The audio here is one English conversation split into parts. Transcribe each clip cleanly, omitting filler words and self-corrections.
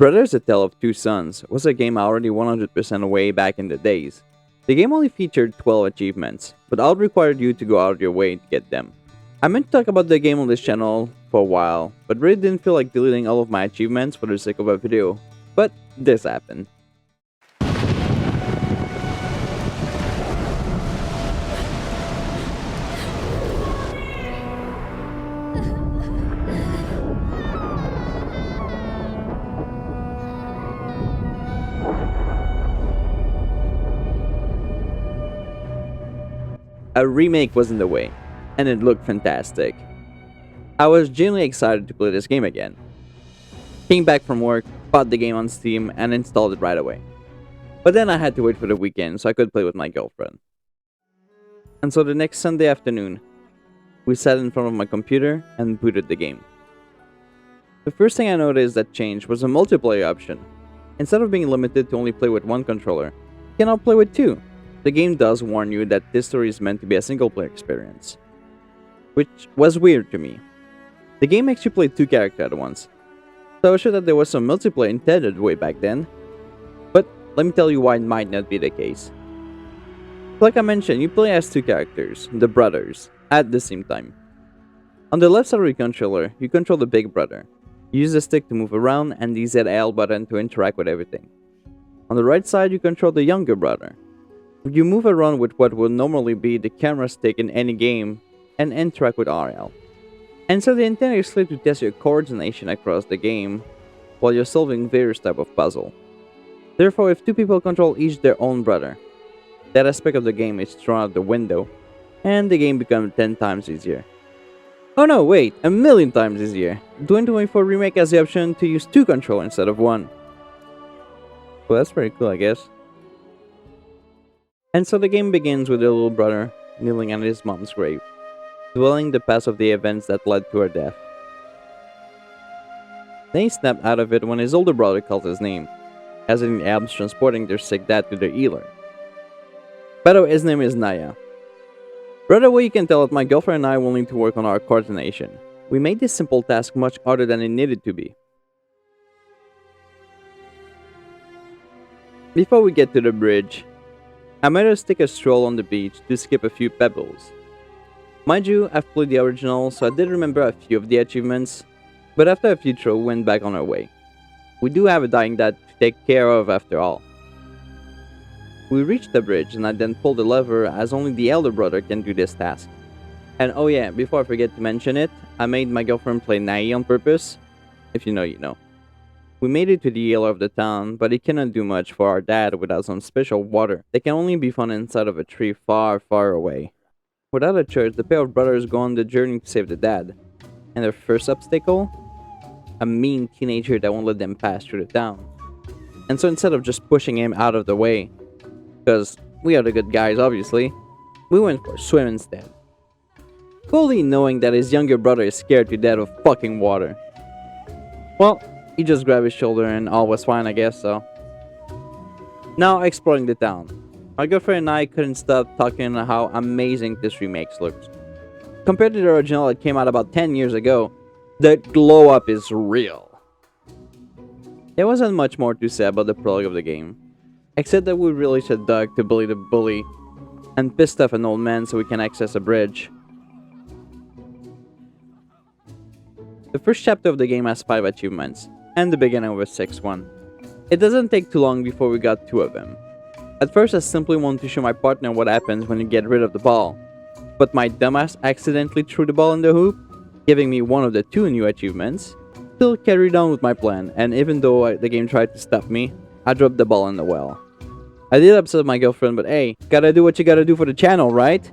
Brothers: A Tale of Two Sons was a game already 100% away back in the days. The game only featured 12 achievements, but all required you to go out of your way to get them. I meant to talk about the game on this channel for a while, but really didn't feel like deleting all of my achievements for the sake of a video. But this happened. A remake was in the way, and it looked fantastic. I was genuinely excited to play this game again. Came back from work, bought the game on Steam, and installed it right away. But then I had to wait for the weekend so I could play with my girlfriend. And so the next Sunday afternoon, we sat in front of my computer and booted the game. The first thing I noticed that changed was a multiplayer option. Instead of being limited to only play with one controller, you can now play with two. The game does warn you that this story is meant to be a single-player experience, which was weird to me. The game makes you play two characters at once, so I was sure that there was some multiplayer intended way back then, but let me tell you why it might not be the case. Like I mentioned, you play as two characters, the brothers, at the same time. On the left side of your controller, you control the big brother. You use the stick to move around and the ZL button to interact with everything. On the right side, you control the younger brother. You move around with what would normally be the camera stick in any game and interact with RL. And so the intent is clear to test your coordination across the game while you're solving various types of puzzle. Therefore, if two people control each their own brother, that aspect of the game is thrown out the window and the game becomes 10 times easier. Oh no, wait, a million times easier. 2024 Remake has the option to use two controllers instead of one. Well, that's pretty cool, I guess. And so the game begins with the little brother kneeling at his mom's grave, dwelling the past of the events that led to her death. Then he snapped out of it when his older brother calls his name, as in the elves transporting their sick dad to their healer. By the way, his name is Naya. Right away you can tell that my girlfriend and I will need to work on our coordination. We made this simple task much harder than it needed to be. Before we get to the bridge, I made us take a stroll on the beach to skip a few pebbles. Mind you, I've played the original, so I did remember a few of the achievements, but after a few throws, we went back on our way. We do have a dying dad to take care of after all. We reached the bridge and I then pulled the lever as only the elder brother can do this task. And oh yeah, before I forget to mention it, I made my girlfriend play Nai on purpose. If you know, you know. We made it to the healer of the town, but he cannot do much for our dad without some special water that can only be found inside of a tree far, far away. Without a choice, the pair of brothers go on the journey to save the dad. And their first obstacle? A mean teenager that won't let them pass through the town. And so instead of just pushing him out of the way, because we are the good guys obviously, we went for a swim instead. Fully knowing that his younger brother is scared to death of fucking water. Well, he just grabbed his shoulder and all was fine, I guess, so. Now exploring the town. My girlfriend and I couldn't stop talking about how amazing this remake looks. Compared to the original that came out about 10 years ago, the glow up is real. There wasn't much more to say about the prologue of the game, except that we released a dog to bully the bully, and pissed off an old man so we can access a bridge. The first chapter of the game has 5 achievements, and the beginning of a 6th one. It doesn't take too long before we got 2 of them. At first I simply wanted to show my partner what happens when you get rid of the ball, but my dumbass accidentally threw the ball in the hoop, giving me one of the 2 new achievements. Still carried on with my plan, and even though the game tried to stop me, I dropped the ball in the well. I did upset my girlfriend, but hey, gotta do what you gotta do for the channel, right?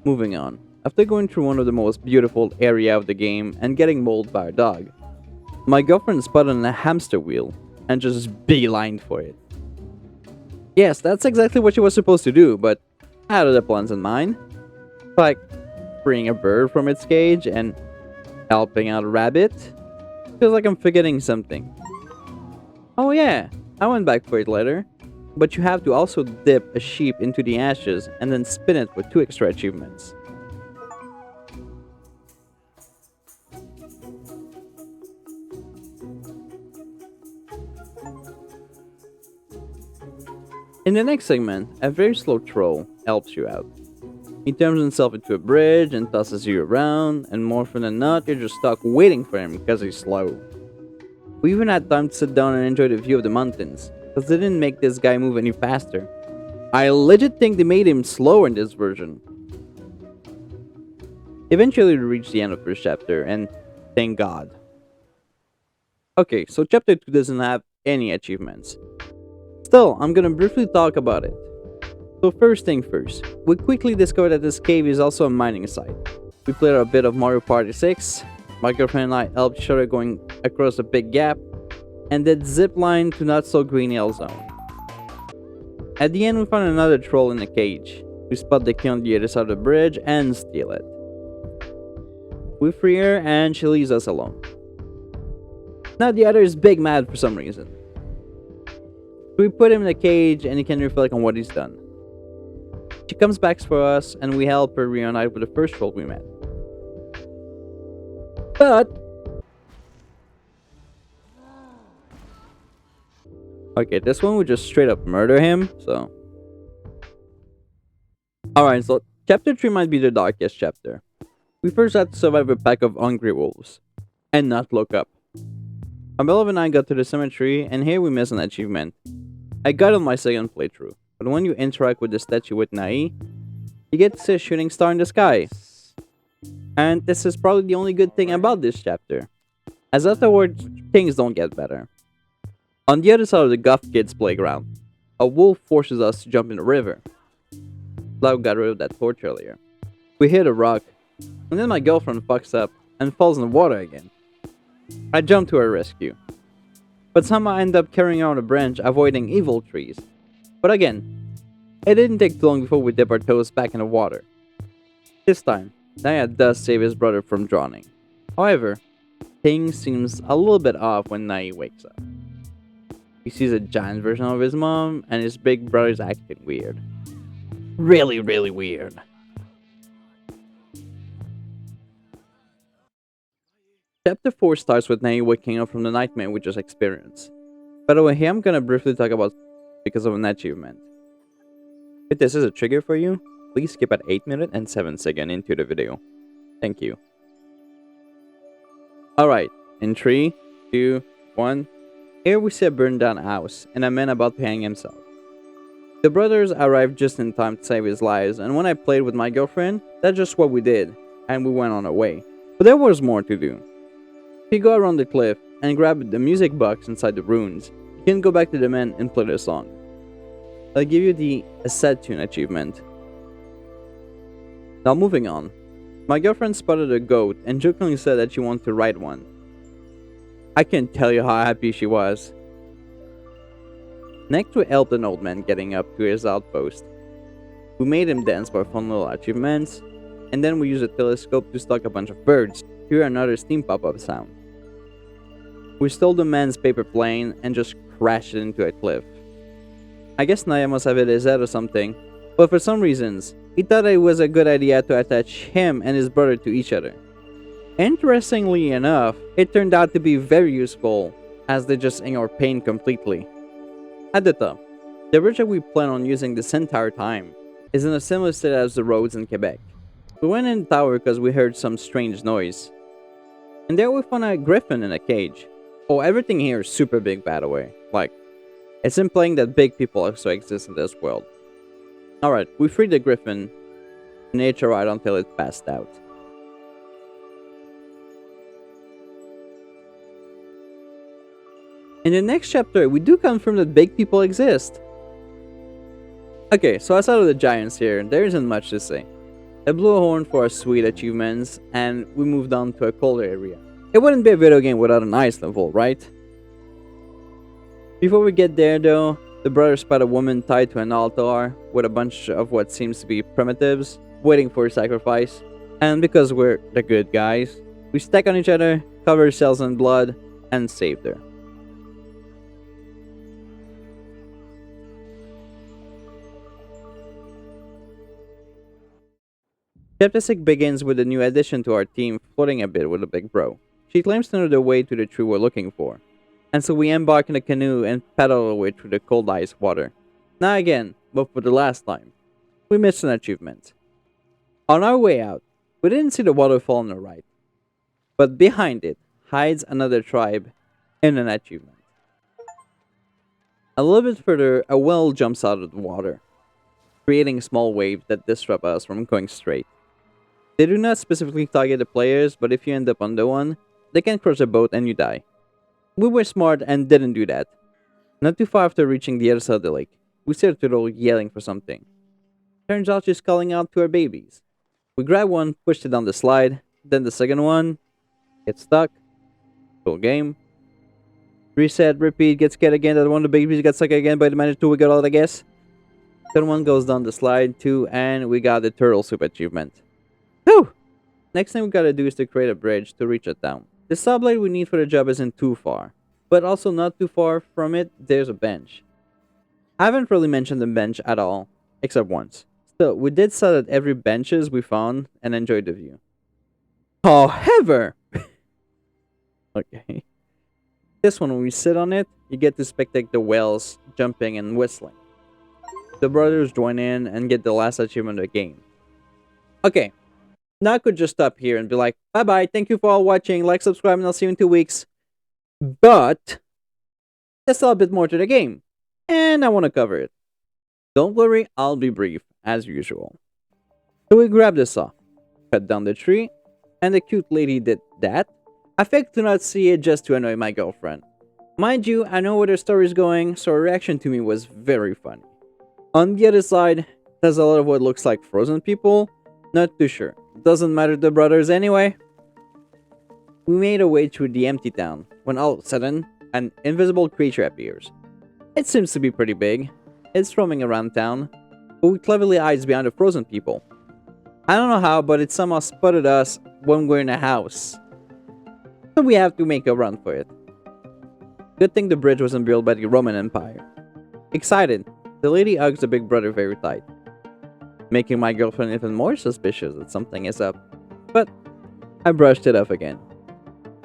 Moving on. After going through one of the most beautiful area of the game and getting mauled by a dog, my girlfriend spotted a hamster wheel and just beelined for it. Yes, that's exactly what she was supposed to do, but I had other plans in mind. Like freeing a bird from its cage and helping out a rabbit. Feels like I'm forgetting something. Oh yeah, I went back for it later. But you have to also dip a sheep into the ashes and then spin it with 2 extra achievements. In the next segment, a very slow troll helps you out. He turns himself into a bridge and tosses you around, and more often than not, you're just stuck waiting for him because he's slow. We even had time to sit down and enjoy the view of the mountains, because they didn't make this guy move any faster. I legit think they made him slower in this version. Eventually, we reach the end of the first chapter, and thank God. Okay, so chapter 2 doesn't have any achievements. Still, I'm gonna briefly talk about it. So first thing first, we quickly discovered that this cave is also a mining site. We played a bit of Mario Party 6, my girlfriend and I helped each other going across a big gap, and did zip line to not so green hill zone. At the end we found another troll in a cage. We spot the key on the other side of the bridge and steal it. We free her and she leaves us alone. Now the other is big mad for some reason. We put him in a cage and he can reflect on what he's done. She comes back for us and we help her reunite with the first troll we met. But okay, this one would just straight up murder him, so alright, so chapter 3 might be the darkest chapter. We first had to survive a pack of hungry wolves and not look up. Abel and I got to the cemetery, and here we missed an achievement. I got on my second playthrough, but when you interact with the statue with Nai, you get to see a shooting star in the sky. And this is probably the only good thing about this chapter, as afterwards, things don't get better. On the other side of the Goth Kids playground, a wolf forces us to jump in the river. Lau got rid of that torch earlier. We hit a rock, and then my girlfriend fucks up and falls in the water again. I jump to her rescue, but somehow I end up carrying her on a branch avoiding evil trees. But again, it didn't take too long before we dip our toes back in the water. This time, Naya does save his brother from drowning. However, things seems a little bit off when Naya wakes up. He sees a giant version of his mom and his big brother's acting weird. Really, really weird. Chapter 4 starts with Nai waking up from the nightmare we just experienced. By the way, here I'm gonna briefly talk about because of an achievement. If this is a trigger for you, please skip at 8 minutes and 7 seconds into the video. Thank you. Alright, in 3, 2, 1. Here we see a burned down house and a man about to hang himself. The brothers arrived just in time to save his lives, and when I played with my girlfriend, that's just what we did, and we went on our way. But there was more to do. If you go around the cliff and grab the music box inside the ruins, you can go back to the man and play the song. I'll give you the Asset Tune achievement. Now moving on. My girlfriend spotted a goat and jokingly said that she wanted to ride one. I can't tell you how happy she was. Next we helped an old man getting up to his outpost. We made him dance for fun little achievements, and then we used a telescope to stalk a bunch of birds to hear another steam pop-up sound. We stole the man's paper plane and just crashed it into a cliff. I guess Naya must have hit his head or something, but for some reasons, he thought it was a good idea to attach him and his brother to each other. Interestingly enough, it turned out to be very useful, as they just ignored pain completely. At the top, the bridge that we plan on using this entire time is in a similar state as the roads in Quebec. We went in the tower because we heard some strange noise. And there we found a griffin in a cage. Oh, everything here is super big, by the way. Like, it's implying that big people also exist in this world. Alright, we freed the griffin, nature right until it passed out. In the next chapter, we do confirm that big people exist. Okay, so outside of the giants here, there isn't much to say. I blew a horn for our sweet achievements, and we moved on to a colder area. It wouldn't be a video game without an ice level, right? Before we get there though, the brothers spot a woman tied to an altar with a bunch of what seems to be primitives waiting for a sacrifice. And because we're the good guys, we stack on each other, cover ourselves in blood, and saved her. Chapter 6 begins with a new addition to our team floating a bit with a big bro. She claims to know the way to the tree we're looking for, and so we embark in a canoe and paddle our way through the cold ice water. Now again, but for the last time, we missed an achievement. On our way out, we didn't see the waterfall on the right, but behind it hides another tribe and an achievement. A little bit further, a well jumps out of the water, creating small waves that disrupt us from going straight. They do not specifically target the players, but if you end up on the one, they can crush a boat and you die. We were smart and didn't do that. Not too far after reaching the other side of the lake, we see a turtle yelling for something. Turns out she's calling out to her babies. We grab one, pushed it down the slide, then the second one gets stuck. Full game. Reset, repeat, gets scared again. That one of the babies got stuck again, but managed to wiggle out, I guess. Third one goes down the slide too, and we got the turtle soup achievement. Whew! Next thing we gotta do is to create a bridge to reach it down. The saw blade we need for the job isn't too far, but also not too far from it, there's a bench. I haven't really mentioned the bench at all, except once. Still, we did set at every benches we found and enjoyed the view. However, okay, this one when we sit on it, you get to spectate the whales jumping and whistling. The brothers join in and get the last achievement of the game. Okay, now I could just stop here and be like, bye bye, thank you for all watching, like, subscribe, and I'll see you in 2 weeks. But there's still a bit more to the game, and I want to cover it. Don't worry, I'll be brief, as usual. So we grab the saw, cut down the tree, and the cute lady did that. I faked to not see it just to annoy my girlfriend. Mind you, I know where the story is going, so her reaction to me was very funny. On the other side, there's a lot of what looks like frozen people. Not too sure. Doesn't matter to the brothers anyway. We made our way through the empty town, when all of a sudden, an invisible creature appears. It seems to be pretty big. It's roaming around town, but we cleverly hides behind the frozen people. I don't know how, but it somehow spotted us when we're in a house. So we have to make a run for it. Good thing the bridge wasn't built by the Roman Empire. Excited, the lady hugs the big brother very tight, making my girlfriend even more suspicious that something is up. But I brushed it off again.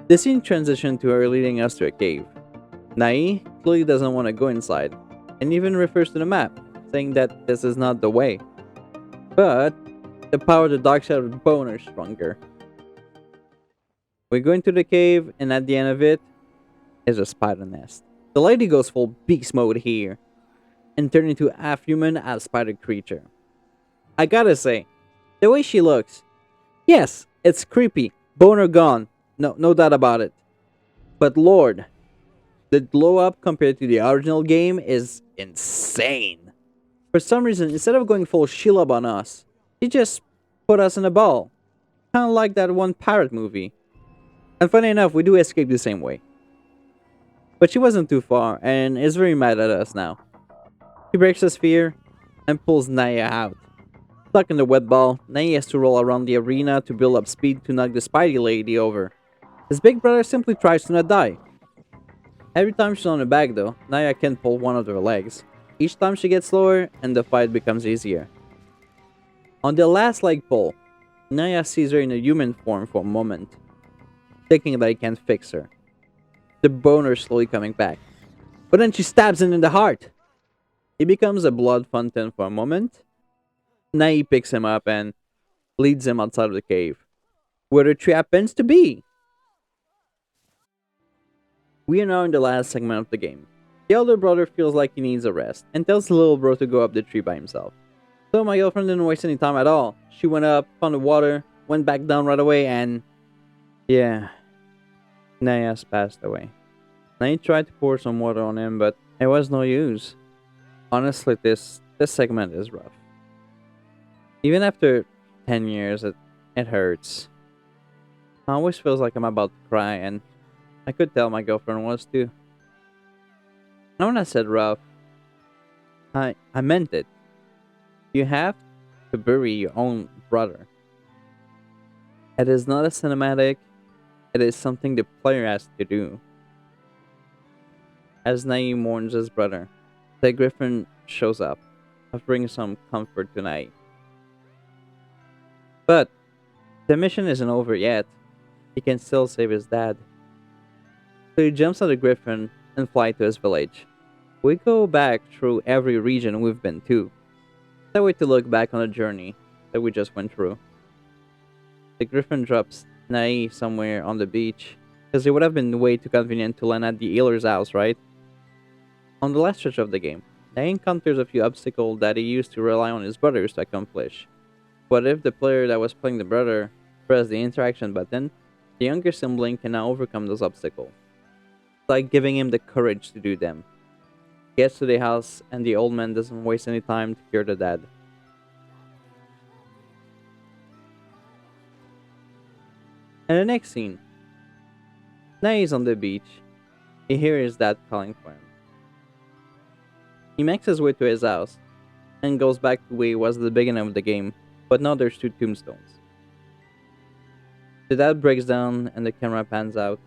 The scene transitioned to her leading us to a cave. Nai clearly doesn't want to go inside, and even refers to the map, saying that this is not the way. But the power of the dark side of the bone are stronger. We go into the cave, and at the end of it is a spider nest. The lady goes full beast mode here, and turns into half human, half spider creature. I gotta say, the way she looks, yes, it's creepy, boner gone, no doubt about it. But lord, the glow up compared to the original game is insane. For some reason, instead of going full Shelob on us, she just put us in a ball. Kinda like that one pirate movie. And funny enough, we do escape the same way. But she wasn't too far, and is very mad at us now. She breaks the sphere, and pulls Naya out. Stuck in the wet ball, Naya has to roll around the arena to build up speed to knock the Spidey lady over. His big brother simply tries to not die. Every time she's on her back though, Naya can pull one of her legs. Each time she gets slower, and the fight becomes easier. On the last leg pull, Naya sees her in a human form for a moment, thinking that he can't fix her. The boner slowly coming back. But then she stabs him in the heart! He becomes a blood fountain for a moment. Nai picks him up and leads him outside of the cave, where the tree happens to be. We are now in the last segment of the game. The elder brother feels like he needs a rest, and tells the little bro to go up the tree by himself. So my girlfriend didn't waste any time at all. She went up, found the water, went back down right away, and yeah, Naya's passed away. Nai tried to pour some water on him, but it was no use. Honestly, this segment is rough. Even after 10 years, it hurts. I always feels like I'm about to cry, and I could tell my girlfriend was too. And when I said rough, I meant it. You have to bury your own brother. It is not a cinematic, it is something the player has to do. As Nai mourns his brother, the griffin shows up, offering some comfort to Nai. But the mission isn't over yet. He can still save his dad. So he jumps on the griffin and flies to his village. We go back through every region we've been to. It's a way to look back on the journey that we just went through. The Griffin drops Nai somewhere on the beach, because it would have been way too convenient to land at the healer's house, right? On the last stretch of the game, Nai encounters a few obstacles that he used to rely on his brothers to accomplish. But if the player that was playing the brother pressed the interaction button, the younger sibling can now overcome those obstacles. It's like giving him the courage to do them. He gets to the house, and the old man doesn't waste any time to cure the dead. And the next scene, now he's on the beach. He hears his dad calling for him. He makes his way to his house and goes back to where he was at the beginning of the game, but now there's two tombstones. The dad breaks down and the camera pans out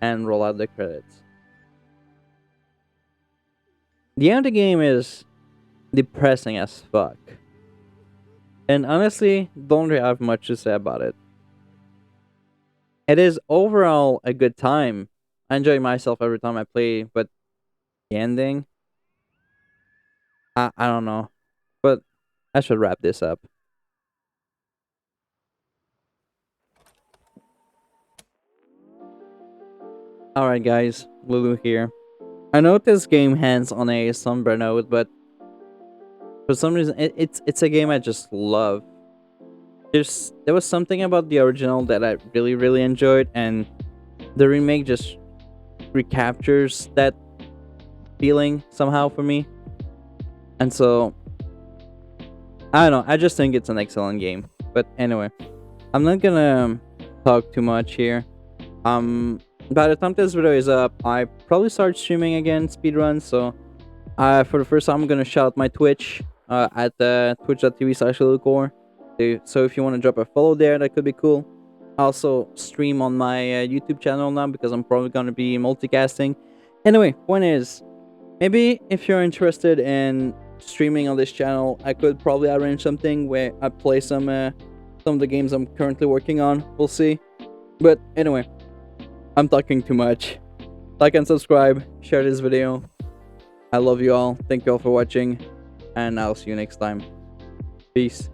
and roll out the credits. The end of the game is depressing as fuck. And honestly, don't really have much to say about it. It is overall a good time. I enjoy myself every time I play, but the ending, I don't know. But I should wrap this up. Alright guys, Lulu here. I know this game ends on a somber note, but for some reason it's a game I just love. There was something about the original that I really enjoyed, and the remake just recaptures that feeling somehow for me. And so I don't know, I just think it's an excellent game. But anyway, I'm not gonna talk too much here. By the time this video is up, I probably start streaming again speedrun. So for the first time, I'm gonna shout out my Twitch at twitch.tv/LuluCore. So if you want to drop a follow there, that could be cool. I also stream on my YouTube channel now because I'm probably gonna be multicasting. Anyway, point is, maybe if you're interested in streaming on this channel, I could probably arrange something where I play some of the games I'm currently working on. We'll see. But anyway, I'm talking too much. Like and subscribe, share this video. I love you all. Thank you all for watching, and I'll see you next time. Peace.